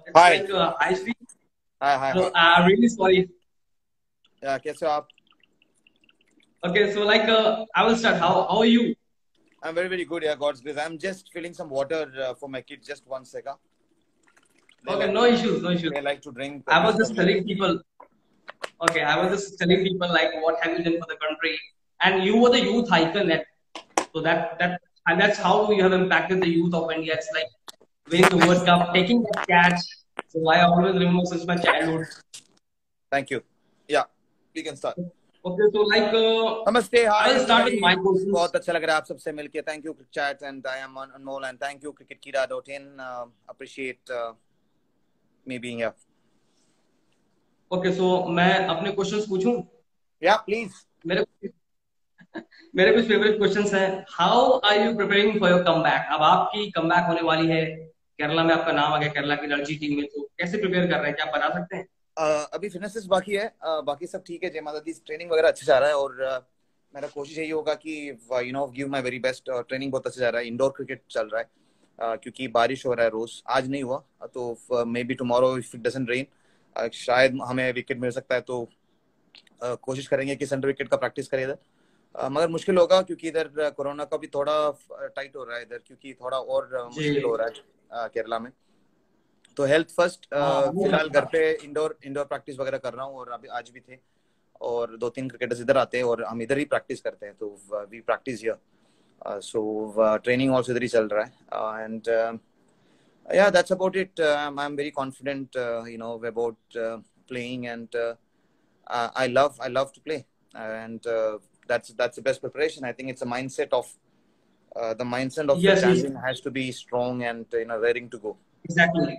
It's Hi. like I speak. Hi, hi, So hi. I'm really sorry. कैसे हो आप? Okay, so I will start. How are you? I'm very, very good. Yeah, God's grace. I'm just filling some water for my kids. Just 1 second. They Okay, like no to issues, no issues. they like to drink I was this just from telling here. people. Okay, I was just telling people like what have you done for the country, and you were the youth icon. So that's how you have impacted the youth of India. It's like winning the World Cup, taking that catch. So I always remember since my childhood. Thank you. Yeah, we can start. Okay, so Namaste. I Hi, will start with everybody. my questions. बहुत अच्छा लग रहा है आप सबसे मिलके. Thank you, chat, and I am Anmol, and thank you, cricketkira.in. Appreciate me being here. Okay so मैं अपने क्वेश्चंस पूछूं. Yeah, please. मेरे मेरे कुछ फेवरेट क्वेश्चंस हैं. How are you preparing for your comeback? अब आपकी कमबैक होने वाली है. केरला में आपका नाम आ गया, केरला की रणजी टीम में. तो कैसे प्रिपेयर कर रहे हैं, क्या आप बता सकते हैं? अभी फिटनेसेस बाकी है. बाकी सब ठीक है. जय माता दी. ट्रेनिंग वगैरह अच्छा जा रहा है और मेरा कोशिश यही होगा कि give my very best. Training बहुत अच्छा जा रहा है. इंडोर क्रिकेट चल रहा है क्योंकि बारिश हो रहा है रोज. आज नहीं हुआ तो may be tomorrow if it doesn't rain शायद हमें विकेट मिल सकता है. तो कोशिश करेंगे कि सेंटर विकेट का प्रैक्टिस करें इधर. मगर मुश्किल होगा क्योंकि इधर कोरोना का भी थोड़ा टाइट हो रहा है इधर क्योंकि थोड़ा और मुश्किल हो जी. रहा है केरला में. तो हेल्थ फर्स्ट. हाँ, वो फिलहाल घर लगता. पे इंडोर इंडोर प्रैक्टिस वगैरह कर रहा हूँ और अभी आज भी थे और 2-3 क्रिकेटर्स इधर आते हैं और हम इधर ही प्रैक्टिस करते हैं. तो we practice here. So training also इधर ही चल रहा है. And yeah, that's about it. I'm very confident about playing, and I love to play, and that's the best preparation. I think it's a mindset of the mindset of a yes, yes, champion has to be strong and raring to go. Exactly.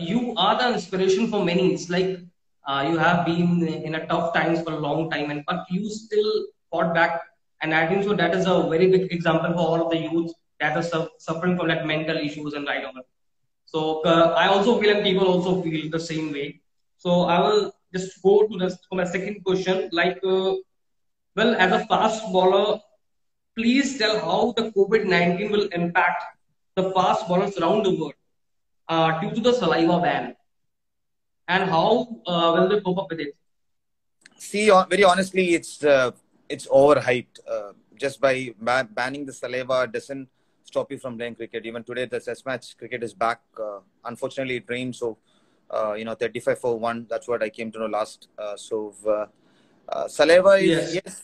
You are the inspiration for many. It's like you have been in a tough times for a long time, and but you still fought back. And I think so that is a very big example for all of the youth that are suffering from that mental issues and right over. So I also feel, and people also feel the same way. So I will just go to this for my second question. Well, as a fast bowler, please tell how the COVID-19 will impact the fast bowlers around the world due to the saliva ban, and how will they cope up with it? See, very honestly, it's overhyped. Just by banning the saliva doesn't stop you from playing cricket. Even today, the Test match cricket is back. Unfortunately, it rained, so 35 for one. That's what I came to know last. Saliva is Yes, yes,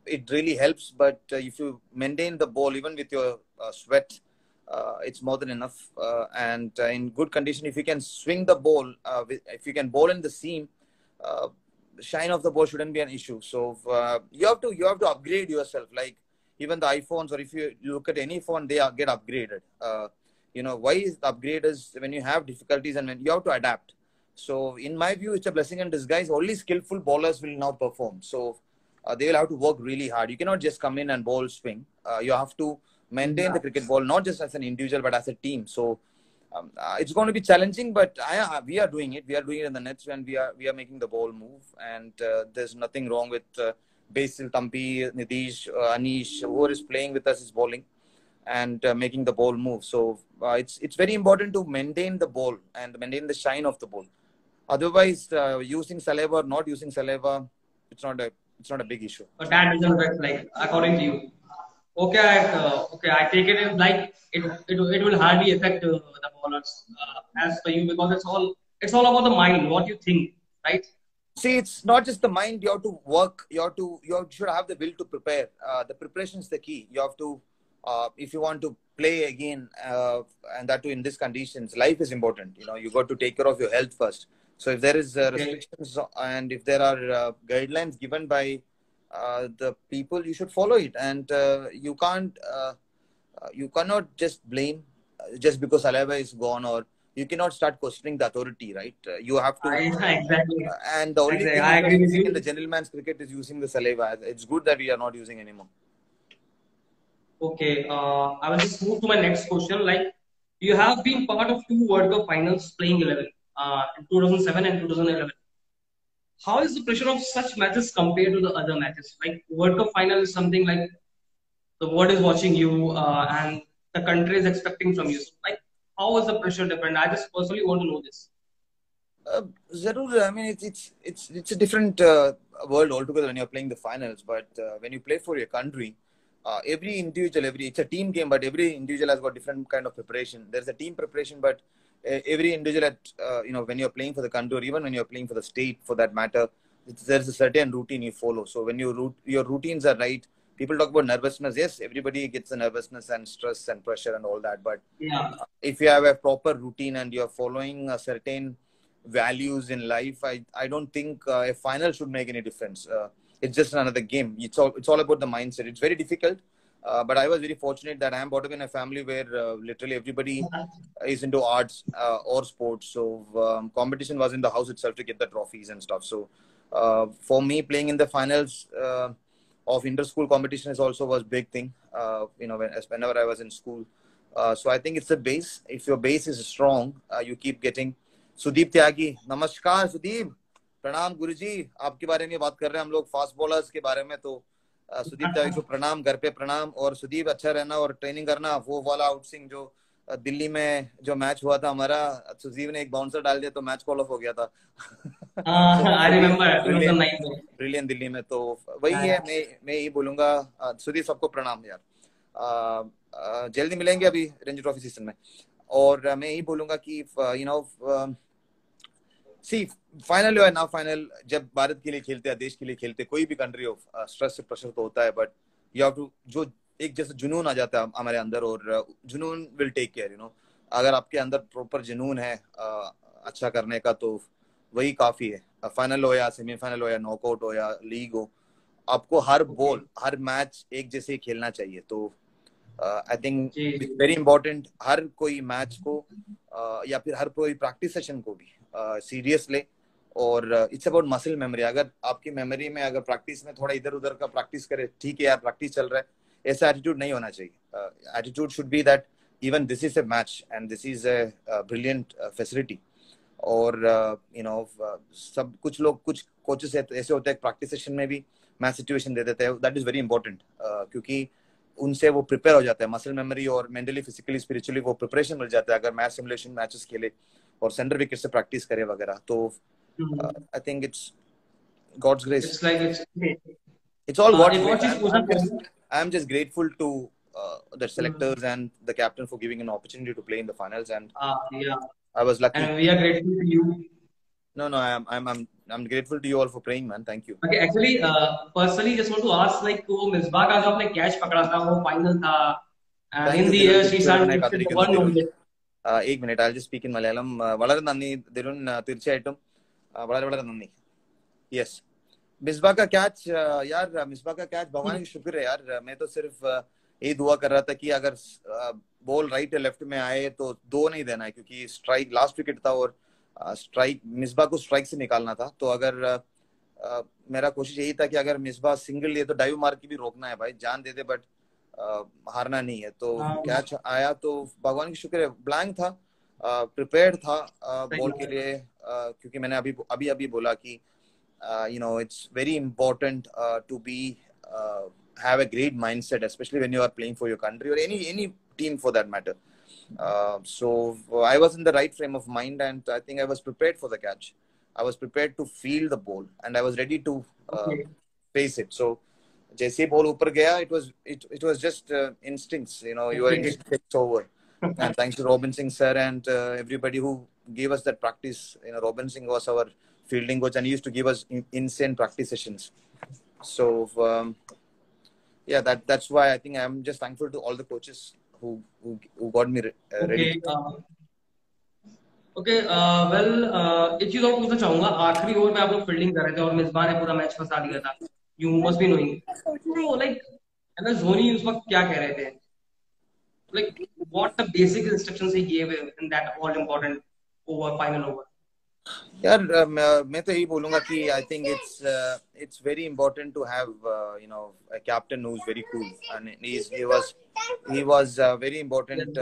it really helps. But if you maintain the ball, even with your sweat, it's more than enough. And in good condition, if you can swing the ball, if you can bowl in the seam. Shine of the ball shouldn't be an issue. So you have to upgrade yourself. Like even the iPhones, or if you look at any phone, they get upgraded. Why is the upgrade is when you have difficulties and when you have to adapt. So in my view, it's a blessing in disguise. Only skillful bowlers will now perform. So they will have to work really hard. You cannot just come in and bowl swing. You have to maintain the cricket ball not just as an individual but as a team. So it's going to be challenging, but we are doing it. We are doing it in the nets, and we are making the ball move. And there's nothing wrong with Basil, Tampi, Nitish, Anish, whoever is playing with us is bowling and making the ball move. So it's very important to maintain the ball and maintain the shine of the ball. Otherwise, using saliva or not using saliva, it's not a big issue. but that doesn't work like according to you. Okay, I take it as like it will hardly affect the bowlers as per you, because it's all about the mind, what you think, right? See, it's not just the mind. You have to work. You should have the will to prepare. The preparation is the key. You have to, if you want to play again, and that too in these conditions, life is important. You got to take care of your health first. So if there is Okay, restrictions and if there are guidelines given by the people, you should follow it. And you cannot just blame just because saliva is gone, or you cannot start questioning the authority, right? You have to. exactly, And the only exactly. thing I which was agree with missing in the you. gentleman's cricket is using the saliva. It's good that we are not using anymore. Okay, I will just move to my next question. Like, you have been part of two World Cup finals playing 11, in 2007 and 2011. How is the pressure of such matches compared to the other matches? Like, World Cup final is something like the world is watching you, and the country is expecting from you. So, like, how is the pressure different? I just personally want to know this. Zarur, I mean, it's a different world altogether when you're playing the finals. But when you play for your country, every individual, it's a team game, but every individual has got different kind of preparation. There's a team preparation, but every individual when you're playing for the country, or even when you're playing for the state, for that matter, there's a certain routine you follow. So when your routines are right, people talk about nervousness. Yes, everybody gets the nervousness and stress and pressure and all that. But Yeah. if you have a proper routine and you're following a certain values in life, I don't think a final should make any difference. It's just another game. It's all about the mindset. It's very difficult, but I was very fortunate that I am brought up in a family where literally everybody is into arts or sports. So competition was in the house itself to get the trophies and stuff. So for me, playing in the finals of inter-school competition is also was big thing. Whenever I was in school. So I think it's the base. If your base is strong, you keep getting. Sudeep Tyagi, नमस्कार सुदीप, प्रणाम गुरुजी। आपके बारे में बात कर रहे हैं हम लोग, फास्ट बॉलर्स के बारे में। तो सुदीप त्यागी को प्रणाम, घर पे प्रणाम। और सुदीप अच्छा रहना और ट्रेनिंग करना। वो वाला आउटस्विंग जो दिल्ली में जो मैच हुआ था हमारा, सुदीप ने एक बाउंसर डाल दिया तो मैच कॉल ऑफ हो गया था। I remember 2009 में ब्रिलियंट दिल्ली में। तो वही है, मैं यही बोलूंगा। सुदीप सबको प्रणाम यार। जल्दी मिलेंगे अभी रणजी ट्रॉफी सीजन में। और मैं यही बोलूंगा कि फाइनल है ना, फाइनल जब भारत के लिए खेलते हैं, देश के लिए खेलते, कोई भी कंट्री हो, स्ट्रेस से प्रेशर तो होता है, बट यू हैव टू, जो एक जैसे जुनून आ जाता है हमारे अंदर, और जुनून विल टेक केयर। अगर आपके अंदर प्रॉपर जुनून है अच्छा करने का, तो वही काफी है। फाइनल हो या सेमीफाइनल हो या नॉकआउट हो या लीग हो, आपको हर बॉल हर मैच एक जैसे खेलना चाहिए। तो आई थिंक वेरी इंपॉर्टेंट, हर कोई मैच को या फिर हर कोई प्रैक्टिस सेशन को भी सीरियस ले। और इट्स अबाउट मसल मेमोरी। अगर आपकी मेमोरी में अगर प्रैक्टिस में थोड़ा इधर उधर का प्रैक्टिस करे, ठीक है यार प्रैक्टिस चल रहा है, ऐसा एटीट्यूड नहीं होना चाहिए। Attitude should be that even this is a match and this is a brilliant facility. और सब कुछ कोचेस ऐसे होते हैं प्रैक्टिस सेशन में भी मैच सिचुएशन दे देते हैं। दैट इज वेरी इंपॉर्टेंट, क्योंकि उनसे वो प्रिपेयर हो जाता है, मसल मेमोरी और मेंटली, फिजिकली, स्पिरिचुअली वो प्रिपरेशन मिल जाता है अगर मैच सिमुलेशन मैचेस खेले और सेंटर विकेट से प्रैक्टिस करे वगैरह। तो I think it's God's grace. It's all God's grace. I'm just grateful to the selectors and the captain for giving an opportunity to play in the finals, and I was lucky. And we are grateful to you. No, I'm grateful to you all for praying, man. Thank you. Okay, actually, personally, just want to ask, like, वो मिसबाह का जो आपने catch पकड़ा था, वो final था, in the air she started to one only. एक minute, I'll just speak in Malayalam. വളരെ നന്ദി ദിരുൺ, തീർച്ചയായിട്ടും വളരെ വളരെ നന്ദി। Yes, मिसबाह का कैच यार, मिसबाह का कैच भगवान का शुक्र है यार। मैं तो सिर्फ यही दुआ कर रहा था कि अगर बॉल राइट या लेफ्ट में आए तो दो नहीं देना है, क्योंकि स्ट्राइक लास्ट विकेट था और स्ट्राइक मिसबाह को स्ट्राइक से निकालना था। तो अगर मेरा कोशिश यही था कि अगर मिसबाह सिंगल लिए तो डाइव मार के भी रोकना है भाई, जान दे दे, बट हारना नहीं है। तो कैच आया तो भगवान की शुक्र है। ब्लैंक था, प्रिपेयर्ड था बॉल के लिए, क्योंकि मैंने अभी बोला कि it's very important to be have a great mindset, especially when you are playing for your country or any team for that matter. So I was in the right frame of mind, and I think I was prepared for the catch. I was prepared to feel the ball, and I was ready to face it. So जैसे ball ऊपर गया, it was just instincts, your instinct takes over. And thanks to Robin Singh sir and everybody who gave us that practice. Robin Singh was our fielding coach, and he used to give us insane practice sessions. So that's why I think I'm just thankful to all the coaches who got me ready. Okay, well, एक चीज और पूछना चाहूंगा। आखिरी over में आप लोग fielding कर रहे थे और मिसबाह ने पूरा मैच फंसा दिया था। You must be knowing. So like, अगर धोनी उस वक्त क्या कह रहे थे? Like, what the basic instructions he gave in that all important final over? यार मैं तो यही बोलूंगा कि I think it's very important to have a captain who's very cool, and he was very important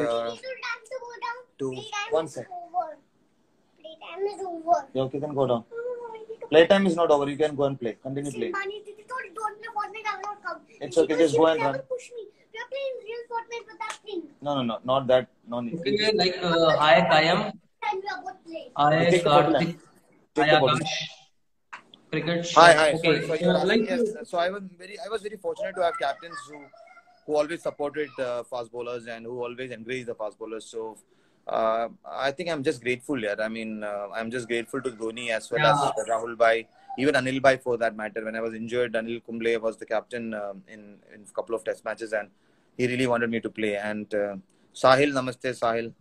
to one sec. Playtime is over. You can go down. Playtime is not over. You can go and play. Continue playing. It's okay. Just go and run. We are playing real Fortnite with that thing. No, not that. No need. You Okay, just like hi Kayam, you hi take the bottle. Karthik, hi Take the bottle. Akash, Cricket Hi, Chef. hi. Okay, So so you're like asking, yes. So I was very fortunate to have captains who always supported fast bowlers and who always encouraged the fast bowlers. So I think I'm just grateful here. I mean, I'm just grateful to Dhoni as well as yeah, Rahul Bhai, even Anil Bhai for that matter. When I was injured, Anil Kumble was the captain in a couple of test matches, and he really wanted me to play. And Sahil, namaste Sahil.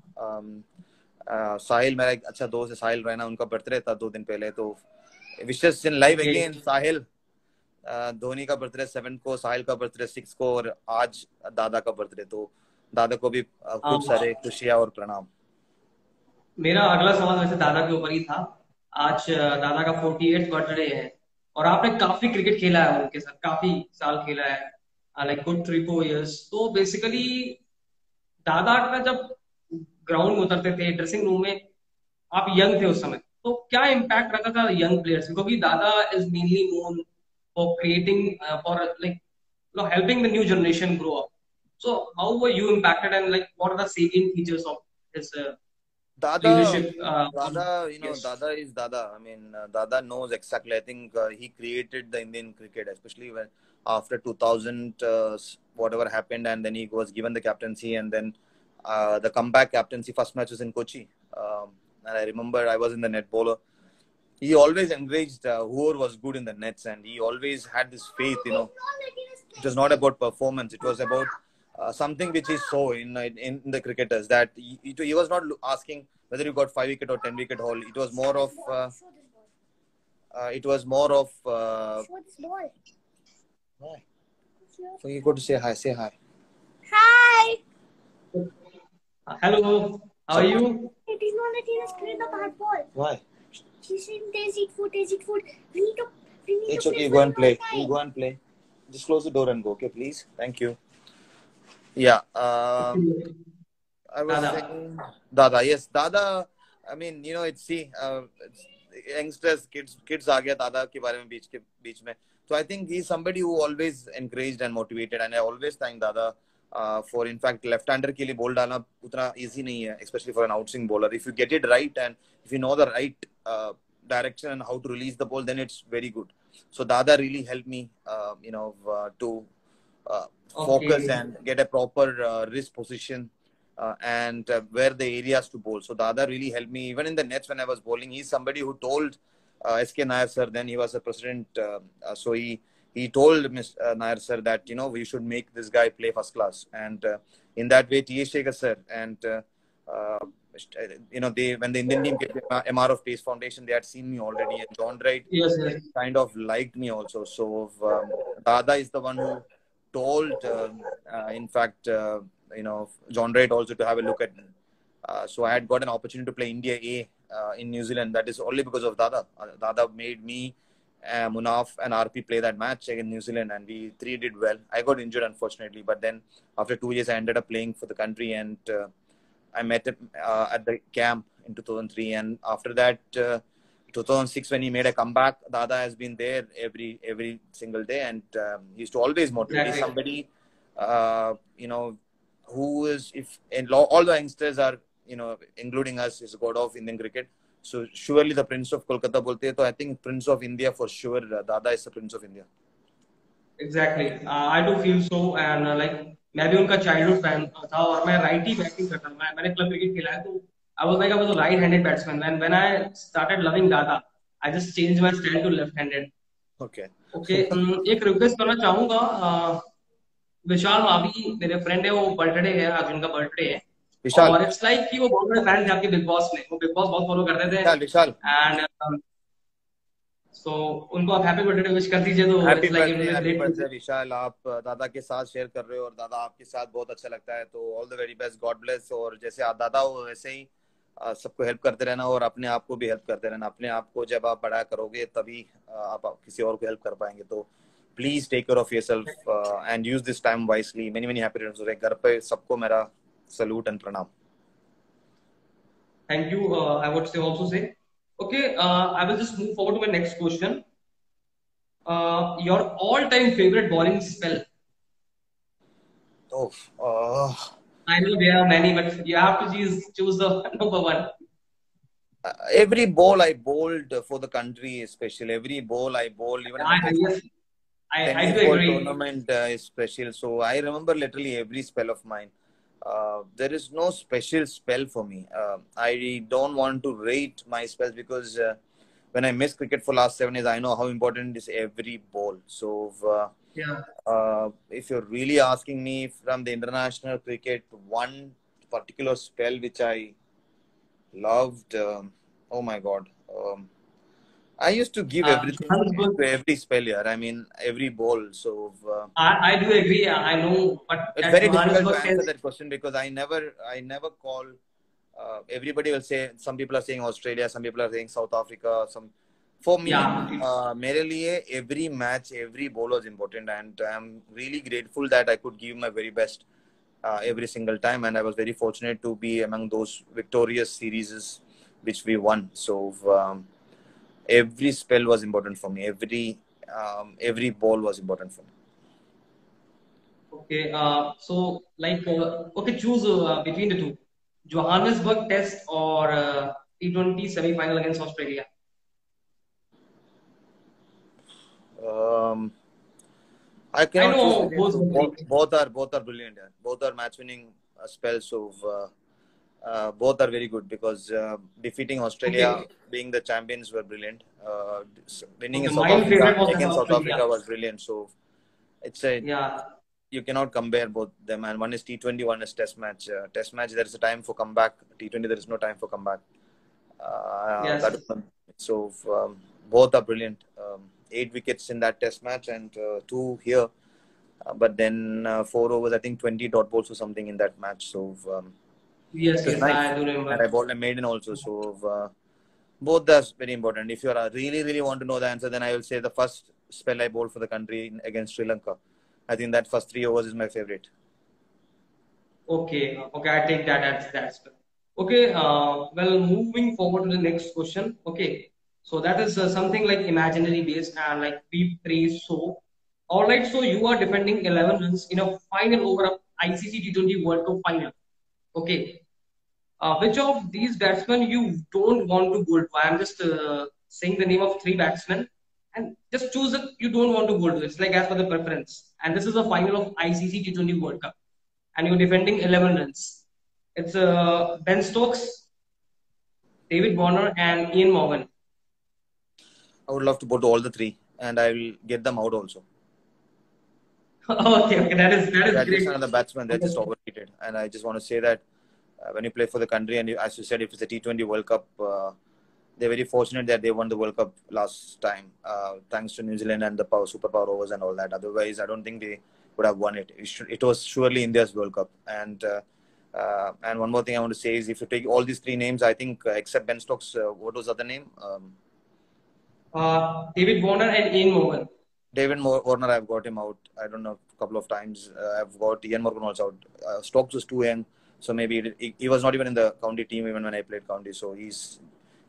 साहिल मेरा एक अच्छा दोस्त है साहिल रैना उनका birthday था 2 दिन पहले तो विशेष इन लाइव okay. अगेन साहिल धोनी का बर्थडे 7 को साहिल का बर्थडे 6 को और आज दादा का बर्थडे तो दादा को भी खूब सारे खुशियां और प्रणाम मेरा अगला सवाल वैसे दादा के ऊपर ही था। आज दादा का 48th बर्थडे है और आपने काफी क्रिकेट खेला है उनके साथ, काफी साल खेला है, लाइक गुड 3-4 years। तो बेसिकली दादा का जब ग्राउंड में उतरते थे ड्रेसिंग रूम में, आप यंग थे उस समय, तो क्या इम्पैक्ट रहता था यंग प्लेयर्स, क्योंकि दादा is mainly known for creating, for like helping the new generation grow up. So how were you impacted and like what are the salient features of his Dada, leadership? Dada, Yes. Dada is Dada. I mean, Dada knows exactly. I think he created the Indian cricket, especially when after 2000, whatever happened, and then he was given the captaincy, and then the comeback captaincy. First match was in Kochi, and I remember I was in the net bowler. He always encouraged whoever was good in the nets, and he always had this faith. It was not about performance; it was about something which he saw in the cricketers that he was not asking whether you got 5 wicket or 10 wicket haul. It was more of why? So you got to say hi. Say hi. Hi. Hello, how are you? It is not letting us play the bad ball. Why? She's saying there's eat food, there's eat food. We need to It's okay. You go and play. You go and play. Just close the door and go. Okay, please. Thank you. Yeah. I was Dada. saying Dada. Yes, Dada. I mean, it's youngsters, kids आ गया दादा के बारे में बीच में. So I think he's somebody who always encouraged and motivated, and I always thank Dada for, in fact, left-hander के लिए ball डालना उतना easy नहीं है, especially for an outswing bowler. If you get it right and if you know the right direction and how to release the ball, then it's very good. So Dada really helped me, to focus and get a proper wrist position. And where the areas to bowl. So Dada really helped me even in the nets when I was bowling. He's somebody who told S.K. Nair sir, then he was a president. So he told Mr. Nair sir that, we should make this guy play first class. And in that way, T.A. Shekhar sir and, when the Indian team came to MR of Pace Foundation, they had seen me already. And John Wright kind of liked me also. So Dada is the one who told, in fact, John Wright also to have a look at me. So I had got an opportunity to play India A in New Zealand. That is only because of Dada. Dada made me, Munaf and RP play that match against New Zealand, and we three did well. I got injured, unfortunately, but then after 2 years, I ended up playing for the country, and I met him at the camp in 2003. And after that, 2006, when he made a comeback, Dada has been there every single day, and he used to always motivate. He's somebody, who is, all the youngsters are, including us, is god of Indian cricket. So surely the Prince of Kolkata bolte hai, so I think Prince of India for sure. Dada is the Prince of India. Exactly. I do feel so, and like मैं भी उनका childhood fan था और मैं right ही batting करता था. मैंने club cricket खेला है तो I was a right-handed batsman. And when I started loving Dada, I just changed my style to left-handed. Okay. एक request करना चाहूँगा. विशाल मावी मेरे फ्रेंड है, वो बर्थडे है आज, उनका बर्थडे है विशाल, और इट्स लाइक कि वो बहुत बड़े फैन थे आपके बिग बॉस में, वो बिग बॉस बहुत फॉलो करते थे विशाल एंड सो उनको आप हैप्पी बर्थडे विश कर दीजिए। तो हैप्पी बर्थडे विशाल, आप दादा के साथ शेयर कर रहे हो और दादा आपके साथ बहुत अच्छा लगता है, तो all the very best, God bless. और जैसे आप दादा हो वैसे ही सबको हेल्प करते रहना और अपने आप को भी हेल्प करते रहना। अपने आप को जब आप बड़ा करोगे तभी आप किसी और को हेल्प कर पाएंगे। तो please take care of yourself and use this time wisely. Many many happy returns of the day. घर पे सबको मेरा सैल्यूट एंड प्रणाम। Thank you. I would say also say, okay, I will just move forward to my next question. Your all-time favorite bowling spell? Oh, I know there are many, but you have to choose the number one. Every ball I bowled for the country is special. Every ball I bowled, even in the Yes, I tennis do ball agree. tournament is special. So I remember literally every spell of mine. There is no special spell for me. I don't want to rate my spells because when I miss cricket for last 7 years, I know how important is every ball. So Yeah. if you're really asking me from the international cricket, one particular spell which I loved, oh my God. I used to give everything Johannesburg, to every spell here. I mean, every ball. So I do agree. I know, but it's that very difficult to Johannesburg answer test, that question because I never call. Everybody will say some people are saying Australia, some people are saying South Africa. For me, yeah, it's मेरे लिए every match, every ball was important, and I'm really grateful that I could give my very best every single time, and I was very fortunate to be among those victorious series which we won. So every spell was important for me. Every ball was important for me. okay. So like, okay, choose between the two, Johannesburg test or T20 semi-final against Australia. Um, I I cannot choose know between both two. are great. Both are brilliant. Yeah. Both are match-winning spells. So both are very good because defeating Australia, Okay, being the champions, were brilliant. Winning in okay. South My Africa favorite was the against South Australia. Africa was brilliant. So it's a Yeah. you cannot compare both them. And one is T20, one is Test match. Test match, there is a time for comeback. T20, there is no time for comeback. That is Yes. one. So both are brilliant. 8 wickets in that Test match and two here. But then 4 overs, I think 20 dot balls or something in that match. So Yes. it was Yes. nice. I do And I remember. bowled a maiden also. So both are very important. If you are really, really want to know the answer, then I will say the first spell I bowled for the country against Sri Lanka. I think that first 3 overs is my favorite. Okay. Okay. I take that as that's good. Okay. Well, moving forward to the next question. Okay. So that is something like imaginary based and like we praise so. All right. So you are defending 11 runs in a final over of ICC T20 World Cup final. Okay. Which of these batsmen you don't want to bowl to? I am just saying the name of three batsmen and just choose that you don't want to bowl to. It's like as per the preference. And this is the final of ICC T20 World Cup. And you're defending 11 runs. It's Ben Stokes, David Warner, and Ian Morgan. I would love to bowl to all the three, and I will get them out also. Okay, okay, that They is are just great. another batsman. They're just Okay. overrated. And I just want to say that when you play for the country, and as you said, if it's a T20 World Cup, they're very fortunate that they won the World Cup last time, thanks to New Zealand and the superpower overs and all that. Otherwise, I don't think they would have won it. It was surely India's World Cup. And one more thing I want to say is if you take all these three names, I think except Ben Stokes, what was the other name? David Warner and Ian Morgan. David Warner, I've got him out. I don't know, a couple of times. I've got Ian Morgan also out. Stokes was too young, so maybe he was not even in the county team even when I played county. So he's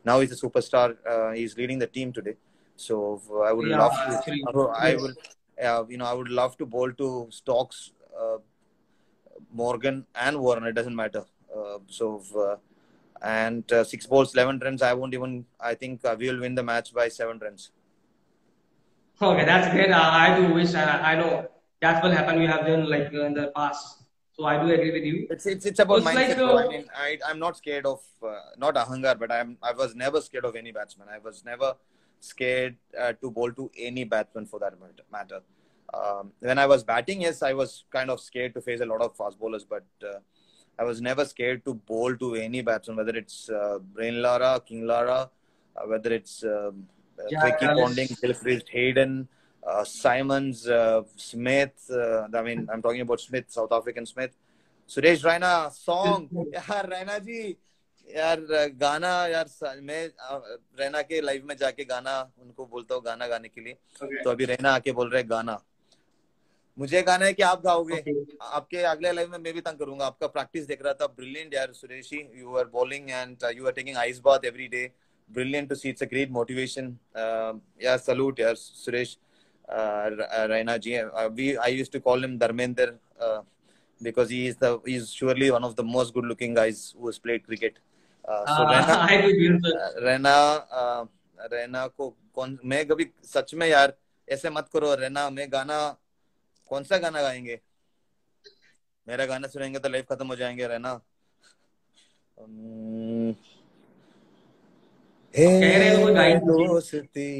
a superstar. He's leading the team today. So I would Yeah, love to. actually, I yes. would, I would love to bowl to Stokes, Morgan, and Warner. It doesn't matter. And 6 balls, 11 runs. I won't even. I think we will win the match by 7 runs. Okay, that's great. I do wish, and I know that will happen. We have done like in the past, so I do agree with you. It's So about it's like, mindset, bro. I mean, I'm not scared of not Ahangar, but I was never scared of any batsman. I was never scared to bowl to any batsman for that matter. When I was batting, yes, I was kind of scared to face a lot of fast bowlers, but I was never scared to bowl to any batsman, whether it's Brain Lara, King Lara, whether it's Jack Tricky Ponding, Ellis. Gilchrist, Hayden, Simons, Smith. I mean, I'm talking about Smith, South African Smith. Suresh Raina song यार रैना जी यार गाना यार मैं रैना के live में जाके गाना उनको बोलता हूँ गाना गाने के लिए Okay. तो अभी रैना आके बोल रहे गाना मुझे गाना है कि आप गाओगे Okay. आपके अगले लाइव में मैं भी तंग करूंगा आपका प्रैक्टिस देख रहा था ब्रिलियंट यार Suresh you are bowling and you are taking ice bath every day brilliant to see it's a great motivation yeah salute यार सुरेश रैना जी I used to call him Dharmender because he's surely one of the most good looking guys who has played cricket. So Raina, I agree with you. Raina Raina को कौन मैं कभी सच में यार ऐसे मत करो रैना मैं गाना कौन सा गाना गाएंगे मेरा गाना सुनेंगे तो लाइफ खत्म हो जाएंगे रैना कह रहे हो हे गाइड दोस्ती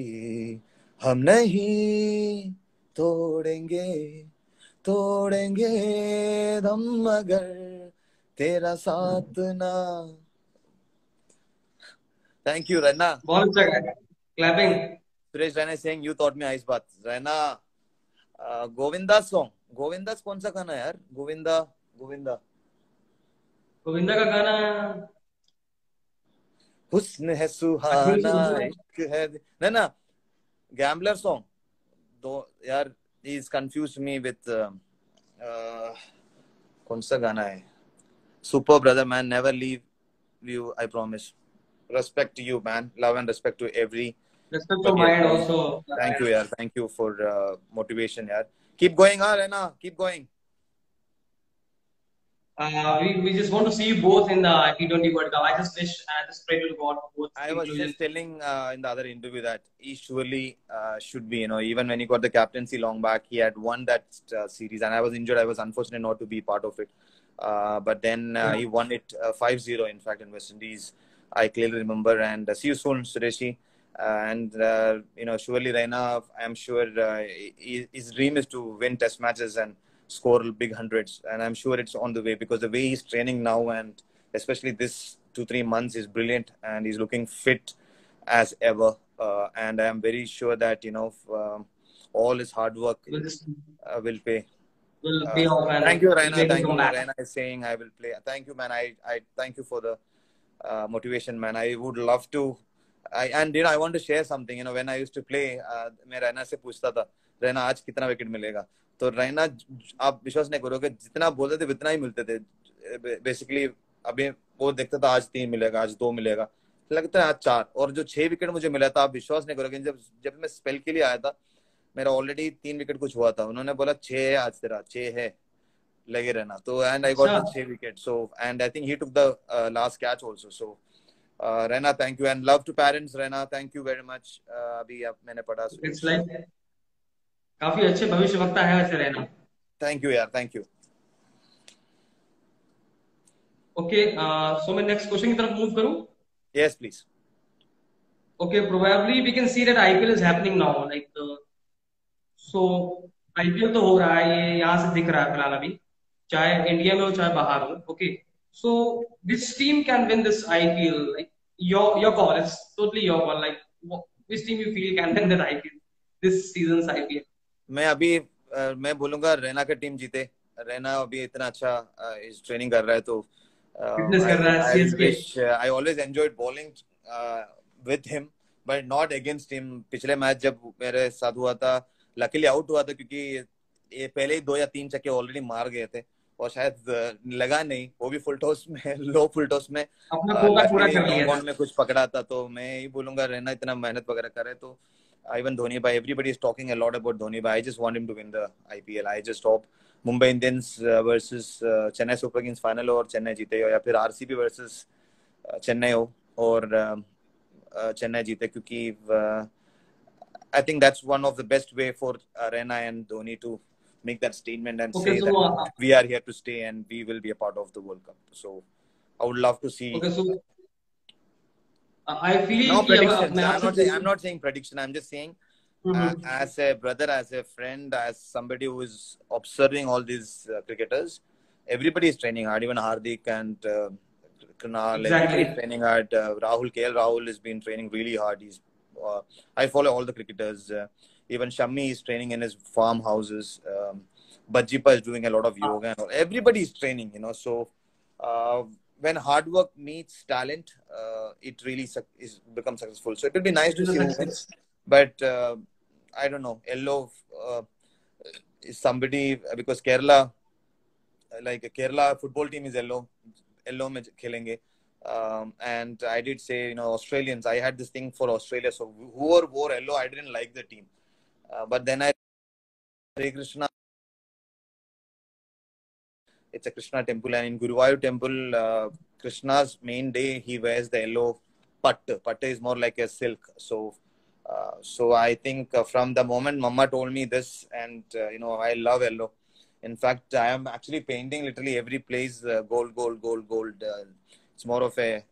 हम नहीं तोड़ेंगे तोड़ेंगे दम मगर तेरा साथ ना थैंक यू रैना बहुत अच्छा गाया clapping Suresh Raina saying you taught me ice bath Raina Govinda song Govinda कौन सा गाना यार गोविंदा गोविंदा गोविंदा का गाना हुस्न है सुहाना इश्क है ना गैम्बलर सॉन्ग दो यार he is confused me with कौन सा गाना है super brother man never leave you I promise respect to you man love and respect to every respect to mine also thank you yaar thank you for motivation yaar keep going Rena keep going we just want to see you both in the T20 World Cup. I just wish I just pray to God for both. I was just telling in the other interview that he surely should be, you know, even when he got the captaincy long back, he had won that series, and I was injured. I was unfortunate not to be part of it. But then he won it 5-0, in fact, in West Indies. I clearly remember. And see you soon, Sureshi. And, you know, surely Raina, I'm sure his dream is to win test matches and score big hundreds. And I'm sure it's on the way because the way he's training now and especially this 2-3 months is brilliant and he's looking fit as ever. And I am very sure that, you know, all his hard work will pay. Will pay off. And thank you, Raina. Thank you. Raina is saying I will play. Thank you, man. I thank you for the motivation, man. I would love to. And you know, I want to share something. You know, when I used to play, मैं रैना से पूछता था, रैना आज कितना wicket मिलेगा? तो रैना आप विश्वास नहीं करोगे, जितना बोलते थे उतना ही मिलते थे. Basically, अभी वो देखता था आज 3 मिलेगा, आज 2 मिलेगा, लगता है आज 4. और जो 6 विकेट मुझे मिला था, आप विश्वास नहीं करोगे, जब मैं स्पेल के लिए आया था, मेरा ऑलरेडी 3 विकेट कुछ हुआ था. उन्होंने बोला 6 है आज तेरा, 6 है, लगे रहना. तो and I got the 6 wickets. So and I think he took the last catch also. So Raina, thank you and love to parents. Raina, thank you very much. अभी अब मैंने पढ़ा. It's like काफी अच्छे भविष्यवक्ता है वैसे रहना. Thank you यार, thank you. Okay, so मैं next question की तरफ move करूँ? Yes, please. Okay, probably we can see that IPL is happening now. Like so IPL तो हो रहा है, ये यहाँ से दिख रहा है फिलहाल अभी, चाहे इंडिया में हो चाहे बाहर हो. Okay, so which team can win this IPL? Like your call. It's totally your call. Like which team you feel can win this IPL, this season's IPL? मैं बोलूंगा रैना का टीम जीते. रैना अभी इतना अच्छा इस ट्रेनिंग कर रहा है तो फिटनेस कर रहा है. CSK. I always enjoyed bowling with him, but not against him. पिछले मैच जब मेरे साथ हुआ था, लकीली आउट हुआ था क्योंकि ये पहले ही 2 या 3 छक्के ऑलरेडी मार गए थे और शायद लगा नहीं, वो भी फुल टॉस में, लो फुल टॉस में अपना फोकस पूरा कर लिया में कुछ पकड़ा था. तो मैं ही बोलूंगा रहना इतना मेहनत वगैरह करे तो even Dhoni bhai, everybody is talking a lot about Dhoni bhai. I just want him to win the IPL. I just hope Mumbai Indians versus Chennai Super Kings final और चेन्नई जीते हो, या फिर RCB versus चेन्नई हो और चेन्नई जीते, क्योंकि I think that's one of the best way for Raina and Dhoni to make that statement and say that we are here to stay and we will be a part of the World Cup. So I would love to see. Okay, so I feel no prediction. I'm not saying prediction. I'm just saying as a brother, as a friend, as somebody who is observing all these cricketers, everybody is training hard. Even Hardik and Krunal, everybody is training hard. Rahul, KL Rahul has been training really hard. I follow all the cricketers. Even Shami is training in his farmhouses. Bajjipa is doing a lot of yoga. And all. Everybody is training, you know. So when hard work meets talent, it really becomes successful. So it will be nice to see who wins. But I don't know. Yellow is somebody, because Kerala, like a Kerala football team is yellow. Yellow mein khelenge. And I did say, you know, Australians, I had this thing for Australia. So whoever wore yellow, I didn't like the team. But then Hare Krishna, it's a Krishna temple, and in Guruvayur temple, Krishna's main day he wears the yellow pattu. Pattu is more like a silk. So I think from the moment Mama told me this, and I love yellow. In fact, I am actually painting literally every place gold, gold, gold, gold. It's more of a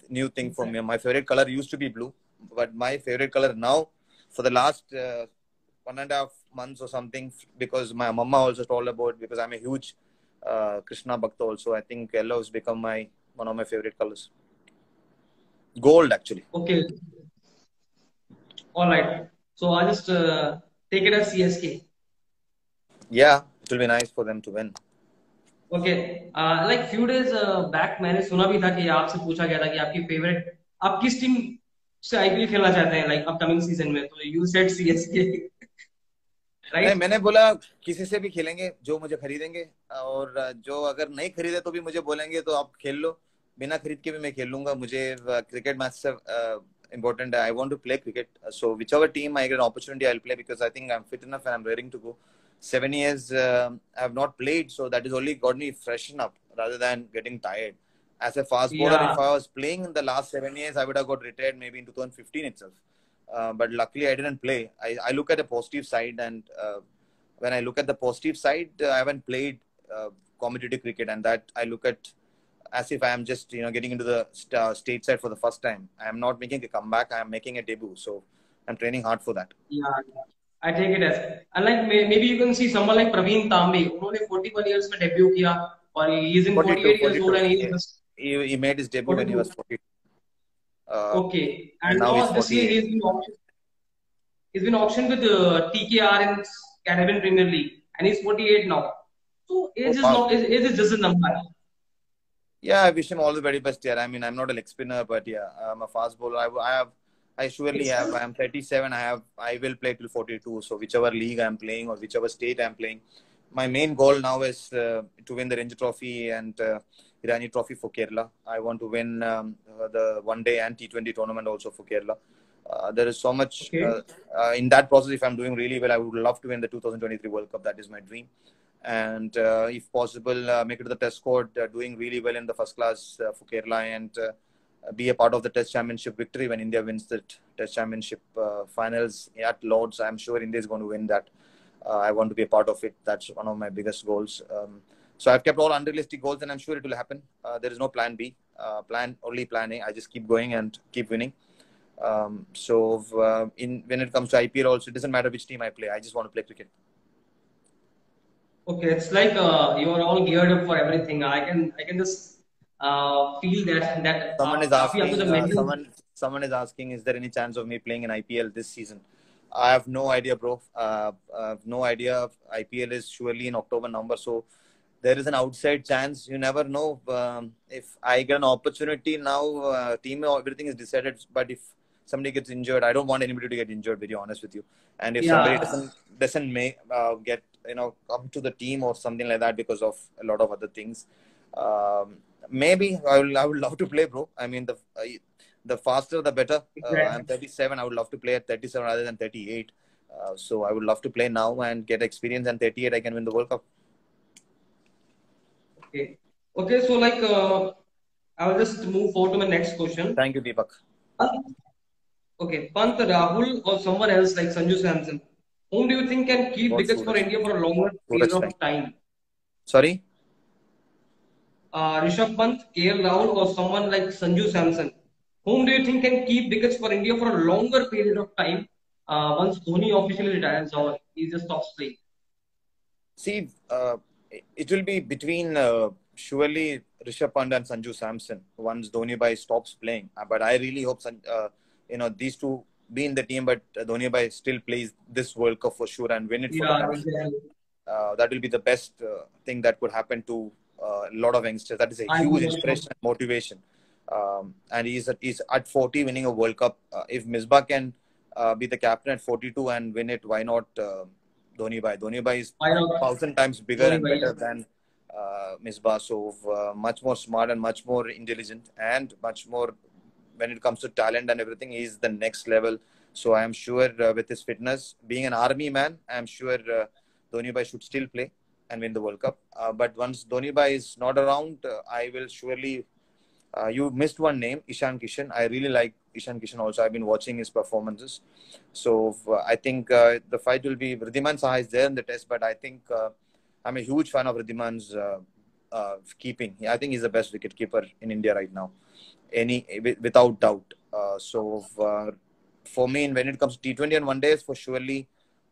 new thing for me. My favorite color used to be blue, but my favorite color now, for the last 1.5 months or something, because my mama also told about, because I'm a huge Krishna Bhakta also. I think yellow has become one of my favorite colors. Gold, actually. Okay. All right. So I'll just take it as CSK. Yeah, it will be nice for them to win. Okay. Like few days back मैंने सुना भी था कि आपसे पूछा गया था कि आपकी फेवरेट आप किस टीम से आईपीएल खेलना चाहते हैं लाइक अपकमिंग सीजन में, तो यू सेड सीएसके नहीं, राइट? मैंने बोला किसी से भी खेलेंगे जो मुझे खरीदेंगे, और जो अगर नहीं खरीदे तो भी मुझे बोलेंगे तो आप खेल लो, बिना खरीद के भी मैं खेल लूंगा. मुझे क्रिकेट मैच से important. I want to play cricket. So whichever team I get an opportunity, I'll play, because I think I'm fit enough and I'm raring to go. 7 years I have not played, so that has only got me freshen up rather than getting tired. As a fast bowler, Yeah. if I was playing in the last 7 years, I would have got retired maybe in 2015 itself. But luckily, I didn't play. I look at the positive side, and when I look at the positive side, I haven't played competitive cricket, and that I look at as if I am just getting into the state side for the first time. I am not making a comeback. I am making a debut. So I'm training hard for that. Yeah. I take it as, and like maybe you can see someone like Praveen Tambe. उन्होंने 41 years में debut किया और he is in 42, 48 years old 42. and he is just He made his debut when he 42. was 42. Okay. And And now he's now this year 48. he's been auctioned with TKR in Caribbean Premier League, and he's 48 now. So Oh, wow. age is just a number. Yeah, I wish him all the very best. Yeah, I mean, I'm not a leg spinner, but yeah, I'm a fast bowler. I surely It's have. I am 37. I will play till 42. So whichever league I'm playing or whichever state I'm playing, my main goal now is to win the Ranji Trophy and Irani Trophy for Kerala. I want to win the one day and T20 tournament also for Kerala. There is so much okay. in that process. If I'm doing really well, I would love to win the 2023 World Cup. That is my dream. And if possible, make it to the test squad, doing really well in the first class for Kerala, and be a part of the test championship victory when India wins the test championship finals at Lords. I'm sure India is going to win that. I want to be a part of it. That's one of my biggest goals. So I've kept all unrealistic goals, and I'm sure it will happen. There is no plan B, only plan A. I just keep going and keep winning. When it comes to IPL also, it doesn't matter which team I play. I just want to play cricket. Okay, it's like you are all geared up for everything. I can just feel that Someone is काफी आपको asking. जब mental Someone is asking, is there any chance of me playing in IPL this season? I have no idea, bro. No idea. IPL is surely in October, November, so there is an outside chance. You never know. If I get an opportunity now, team everything is decided. But if somebody gets injured, I don't want anybody to get injured. Very honest with you. And if somebody yeah. doesn't get come to the team or something like that because of a lot of other things, maybe I would love to play, bro. I mean the faster the better. I'm Exactly. 37. I would love to play at 37 rather than 38. So I would love to play now and get experience. And 38, I can win the World Cup. Okay. Okay. So like I will just move forward to my next question. Thank you, Deepak. Okay, Pant, Rahul, or someone else like Sanju Samson, whom do you think can keep What wickets for Suraj? India for a longer Suraj period time. of time? Sorry? Rishabh Pant, KL Rahul, or someone like Sanju Samson, whom do you think can keep wickets for India for a longer period of time once Dhoni officially retires or he just stops playing? See, it will be between surely Rishabh Pant and Sanju Samson once Dhoni Bhai stops playing. But I really hope these two be in the team, but Dhoni Bhai still plays this World Cup for sure and win it for the Yeah, country. exactly. That will be the best thing that could happen to a lot of youngsters. That is a I huge agree with you. inspiration and motivation. And he's at 40 winning a World Cup. If Misbah can be the captain at 42 and win it, why not Dhoni Bhai? Dhoni Bhai is Why not 1,000 times bigger Dhoni and bhai? better than Misbah. So much more smart and much more intelligent and much more when it comes to talent and everything. He's the next level. So I am sure with his fitness, being an army man, I am sure Dhoni Bhai should still play. and win the World Cup. But once Dhoni bhai is not around, I will surely. You missed one name, Ishan Kishan. I really like Ishan Kishan also. I've been watching his performances. So I think the fight will be Wriddhiman Saha is there in the test, but I think I'm a huge fan of Wriddhiman's keeping. I think he's the best wicket keeper in India right now, without doubt. For me, when it comes to T20 and one days, for surely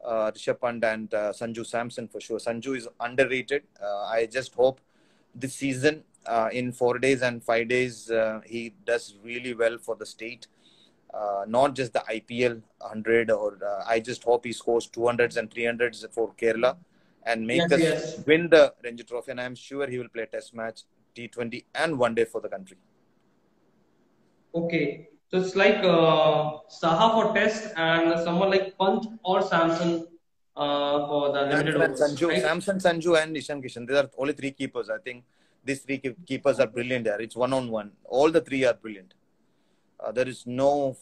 Rishabh Pant and Sanju Samson for sure. Sanju is underrated. I just hope this season, in 4 days and 5 days, he does really well for the state. Not just the IPL 100, or I just hope he scores 200s and 300s for Kerala and make us win the Ranji Trophy. And I'm sure he will play a test match, T20 and one day for the country. Okay. So it's like Saha for test and someone like Pant or Samson for the limited overs. Right? Samson, Sanju and Ishan Kishan. These are only three keepers. I think these three keepers are brilliant there. It's one-on-one. All the three are brilliant. There is no...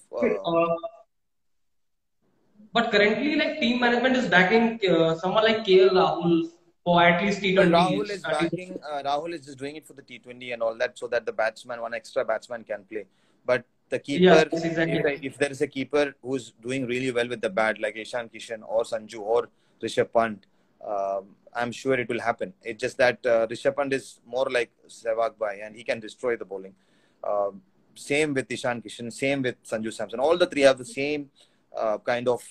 but currently, like team management is backing someone like KL Rahul for at least T20. Rahul is backing. Rahul is just doing it for the T20 and all that, so that the batsman, one extra batsman, can play. But the keeper, exactly. if there is a keeper who's doing really well with the bat, like Ishan Kishan or Sanju or Rishabh Pant, I'm sure it will happen. It's just that Rishabh Pant is more like Sehwag bhai, and he can destroy the bowling. Same with Ishan Kishan, same with Sanju Samson. All the three have the same kind of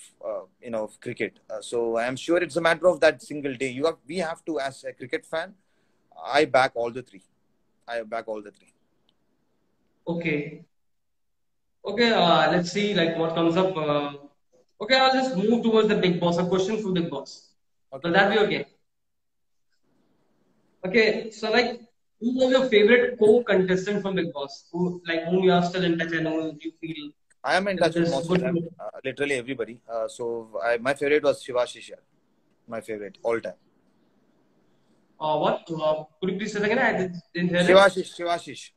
cricket. So I'm sure it's a matter of that single day. We have to, as a cricket fan, I back all the three. Okay. Okay, let's see like what comes up. Okay, I'll just move towards the Bigg Boss. A question from Bigg Boss. Okay. Will that be okay? Okay, so like, who was your favorite co-contestant from Bigg Boss? Whom you are still in touch and who you feel? I am in touch with most of them, literally everybody. My favorite was Shivashish. My favorite all time. What? Could you please say that again? I didn't hear it. Shivashish.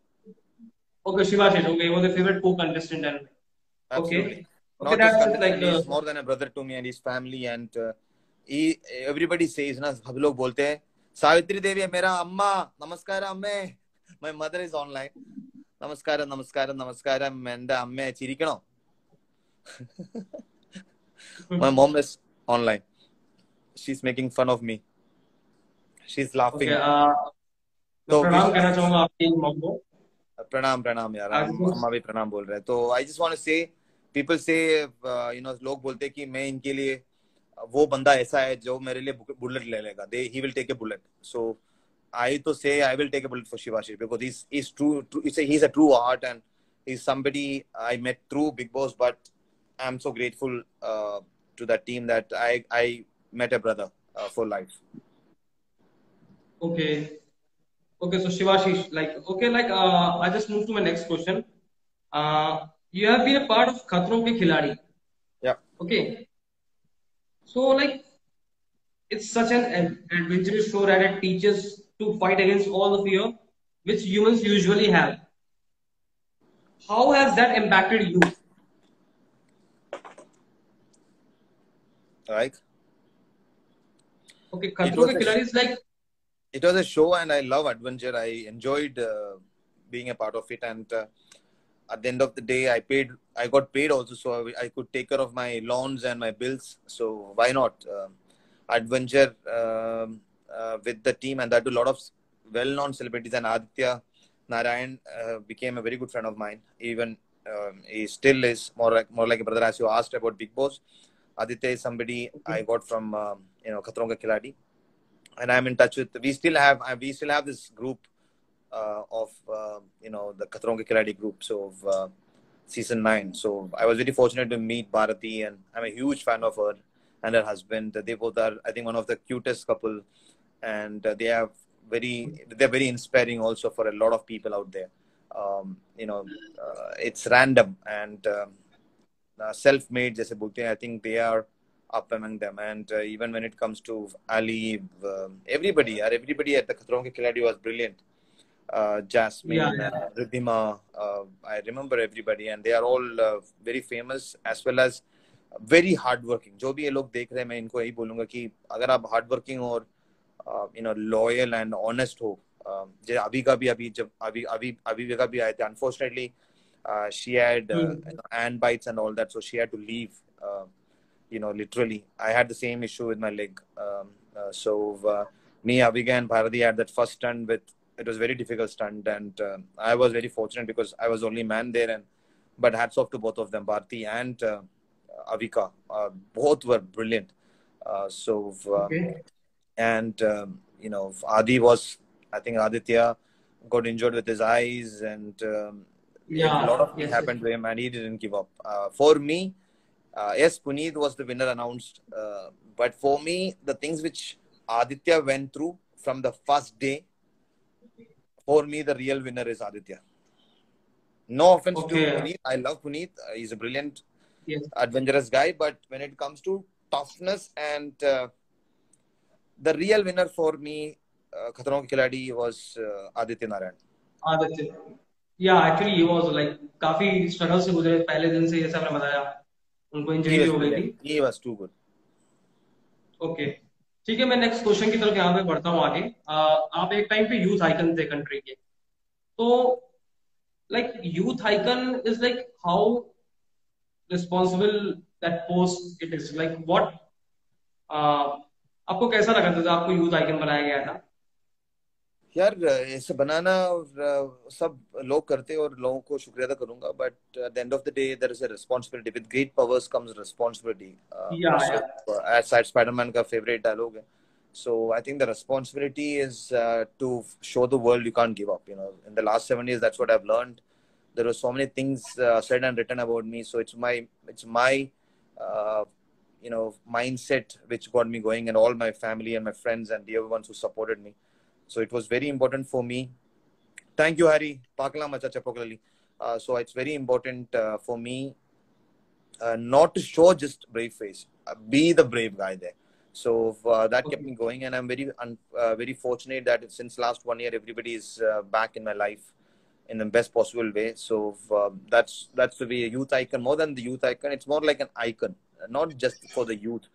Okay, Shivashish. Okay, he was a favorite co-contestant. And Absolutely. Okay, that's like he's more than a brother to me and his family. And everybody says, na, sab log bolte hain, Savitri Devi hai mera amma, namaskara amme. My mother is online. Namaskaram. Menda amme chirikano. My mom is online. She's making fun of me. She's laughing. Okay. So pranam कहना चाहूँगा आपकी mom को. प्रणाम यार, अम्मा भी प्रणाम बोल रहे हैं. तो I just want to say, people say, लोग बोलते हैं कि मैं इनके लिए वो बंदा ऐसा है जो मेरे लिए बुलेट ले लेगा. He will take a bullet. So I to say I will take a bullet for Shivashish because he's true. He's a true heart, and he's somebody I met through Bigg Boss. But I'm so grateful to that team that I met a brother for life. Okay, so Shivashish, I just moved to my next question. You have been a part of Khatron Ke Khiladi. Yeah. Okay. So it's such an adventurous show that it teaches to fight against all the fear which humans usually have. How has that impacted you? Right. Okay, Khatron Ke Khiladi is like... It was a show and I love adventure. I enjoyed being a part of it. And at the end of the day, I got paid also. So I could take care of my loans and my bills. So why not? Adventure with the team, and that to a lot of well-known celebrities. And Aditya Narayan became a very good friend of mine. Even he still is more like a brother. As you asked about Bigg Boss, Aditya is somebody I got from Khatron Ke Khiladi, and I'm in touch with. We still have this group of the Khatron Ke Khiladi group. So season 9. So I was very fortunate to meet Bharati, and I'm a huge fan of her and her husband. They both are, I think, one of the cutest couple, and they're very inspiring also for a lot of people out there. It's random and self-made, jaise bolte hain. I think they are up among them. And even when it comes to Ali, everybody at the Khatron Ke Khiladi was brilliant. Jasmine, Riddhima, I remember everybody, and they are all very famous as well as very hardworking. जो भी ये लोग देख रहे हैं, मैं इनको यही बोलूँगा कि अगर आप hardworking और loyal and honest हो. जैसे अभी जब अभी का भी आए थे, unfortunately she had ant bites and all that, so she had to leave. Literally, I had the same issue with my leg. Me, Abiga, and Bharati had that first stunt with. It was a very difficult stunt, and I was very fortunate because I was the only man there. But hats off to both of them, Bharati and Avika. Both were brilliant. Okay. And Adi was, I think Aditya got injured with his eyes, and a lot Yeah. of things Yes. happened to him, and he didn't give up. For me, yes, Puneet was the winner announced, but for me, the things which Aditya went through from the first day, for me, the real winner is Aditya. No offense to Okay. Puneet, I love Puneet. He's a brilliant, Yes. adventurous guy, but when it comes to toughness and the real winner for me, Khatron Ke Khiladi, was Aditya Narayan. Aditya. Yeah, actually he was like काफी struggle से गुजरे पहले दिन से, जैसे आपने बताया उनको इंजरी He भी was हो गई brilliant. थी. He was too good. Okay, ठीक है, मैं नेक्स्ट क्वेश्चन की तरफ यहाँ पे बढ़ता हूँ आगे. आप एक टाइम पे यूथ आइकन थे कंट्री के, तो like youth icon is like how responsible that post it is, like what, आपको कैसा लगा था जब आपको यूथ आइकन बनाया गया था? यार ऐसे बनाना और सब लोग करते हैं और लोगों को शुक्रिया अदा करूंगा, but at the end of the day there is a responsibility. With great powers comes responsibility. या सो एज स्पाइडरमैन का फेवरेट डायलॉग है. So I think the responsibility is to show the world you can't give up. In the last 7 years, that's what I've learned. There were so many things said and written about me. So it's my uh, mindset which got me going, and all my family and my friends and the other ones who supported me. So it was very important for me. Thank you, Harry. Pakla macha chapoklali. So it's very important for me not to show just brave face. Be the brave guy there. So that kept me going, and I'm very fortunate that since last 1 year, everybody is back in my life in the best possible way. So that's the way a youth icon. More than the youth icon, it's more like an icon, not just for the youth.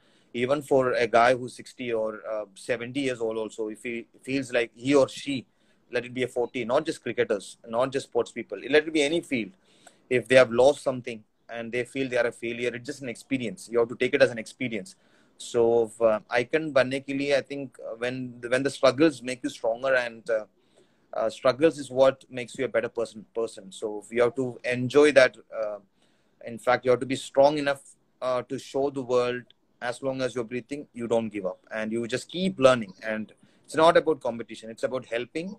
Even for a guy who's 60 or 70 years old, also, if he feels like he or she, let it be a 40, not just cricketers, not just sports people, let it be any field. If they have lost something and they feel they are a failure, it's just an experience. You have to take it as an experience. So icon banne ke liye, I think when the struggles make you stronger, and struggles is what makes you a better person. So you have to enjoy that. In fact, you have to be strong enough to show the world, as long as you're breathing, you don't give up, and you just keep learning. And it's not about competition, it's about helping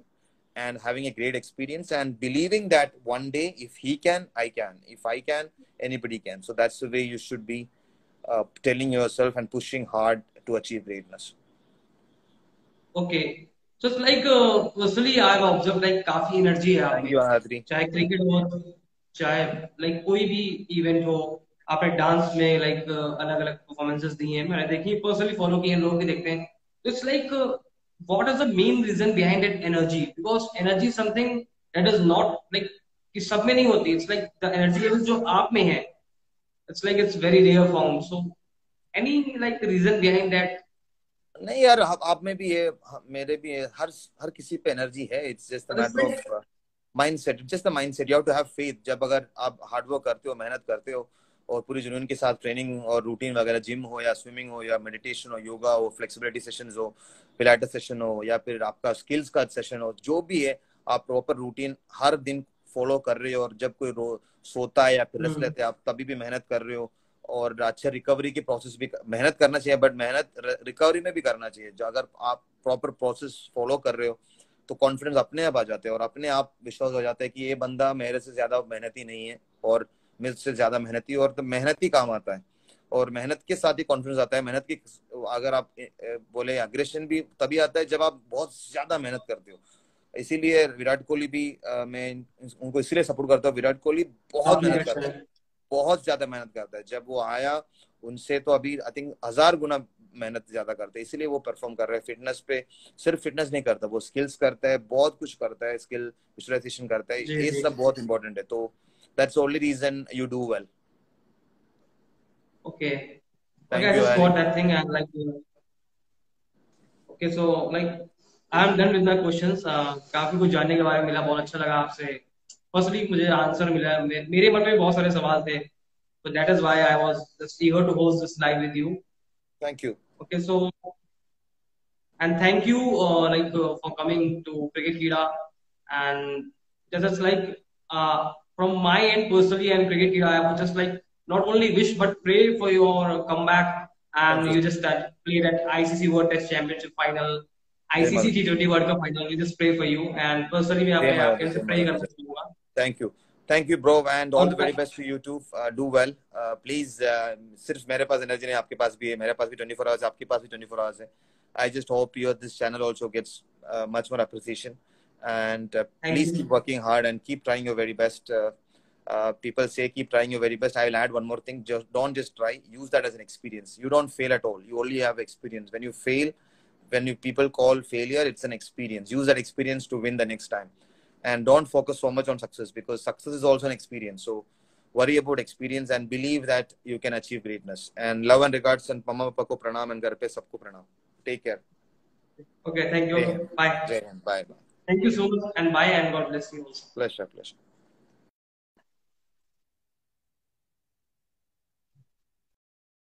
and having a great experience, and believing that one day, if he can, I can. If I can, anybody can. So that's the way you should be telling yourself and pushing hard to achieve greatness. Okay, so it's like personally I've observed like काफी energy है आप Thank में, you, Adri. चाहे cricket हो, चाहे like कोई भी event हो. आपने डांस में लाइक अलग अलग परफॉर्मेंसेस दी हैं, मैंने देखी, पर्सनली फॉलो किए हैं, लोग भी देखते हैं. तो it's like what is the main reason behind that energy? Because energy something that is not like कि सब में नहीं होती. It's like the energy level जो आप में है, it's like it's very rare form. So any like reason behind that? नहीं यार, आप में भी है, मेरे भी है, हर किसी पे एनर्जी है. It's just a matter of mindset. Just the mindset. You have to have faith. जब अगर आप हार्डवर्क करते हो, मेहनत करते हो, और पूरी जुनून के साथ ट्रेनिंग और रूटीन वगैरह, जिम हो या स्विमिंग हो या मेडिटेशन हो, योगा हो, फ्लेक्सिबिलिटी सेशंस हो, पिलाटेस सेशन हो, या फिर आपका स्किल्स का सेशन हो, जो भी है, आप प्रॉपर रूटीन हर दिन फॉलो कर रहे हो, और जब कोई सोता है या फिर रेस्ट लेते हैं, आप तभी भी मेहनत कर रहे हो, और अच्छा रिकवरी के प्रोसेस भी मेहनत करना चाहिए, बट मेहनत रिकवरी में भी करना चाहिए. जो अगर आप प्रॉपर प्रोसेस फॉलो कर रहे हो, तो कॉन्फिडेंस अपने आप आ जाते हैं, और अपने आप विश्वास हो जाता है कि ये बंदा मेरे से ज्यादा मेहनती नहीं है, और मेरे से ज्यादा मेहनती, और तो मेहनत ही काम आता है. और मेहनत के साथ ही कॉन्फिडेंस आता है. मेहनत की, अगर आप बोले, अग्रेशन भी तभी आता है जब आप बहुत ज्यादा मेहनत करते हो. इसीलिए विराट कोहली भी, मैं उनको इसलिए सपोर्ट करता हूँ. विराट कोहली बहुत मेहनत करता है, बहुत ज्यादा मेहनत करता है. जब वो आया, उनसे तो अभी आई थिंक 1000 गुना मेहनत ज्यादा करते हैं, इसीलिए वो परफॉर्म कर रहे हैं. फिटनेस पे सिर्फ फिटनेस नहीं करता, वो स्किल्स करता है, बहुत कुछ करता है, स्किल विजुअलाइजेशन करता है. ये सब बहुत इंपॉर्टेंट है. तो that's only reason you do well. Okay. Thank Okay, I you, just Harry. got that thing and like Okay, so like I'm done with my questions. काफी कुछ जानने के बारे में मिला, बहुत अच्छा लगा आपसे. Firstly, मुझे आंसर मिला. मेरे मन में बहुत सारे सवाल थे. So that is why I was just eager to host this live with you. Thank you. Okay, so and thank you for coming to Cricket Kida. And just like from my end personally and Cricket Kida, I would just like not only wish but pray for your comeback. Thank And you. you just played at ICC World Test Championship final, ICC T20 World Cup final. We just pray for you. And personally, मैं आपके आपके से pray करना चाहूँगा. Thank you bro, and all the और very best to you too. Do well. Please, सिर्फ मेरे पास energy नहीं, आपके पास भी है, मेरे पास भी 24 hours, आपके पास भी 24 hours है. I just hope this channel also gets much more appreciation, and please keep working hard and keep trying your very best. People say keep trying your very best. I will add one more thing. Don't just try. Use that as an experience. You don't fail at all. You only have experience. When you fail, people call failure, it's an experience. Use that experience to win the next time. And don't focus so much on success, because success is also an experience. So worry about experience and believe that you can achieve greatness. And love and regards, and mama papa ko pranam and ghar pe sabko pranam. Take care. Okay, thank you. Bye. Bye. Thank you so much, and bye, and God bless you also. Pleasure.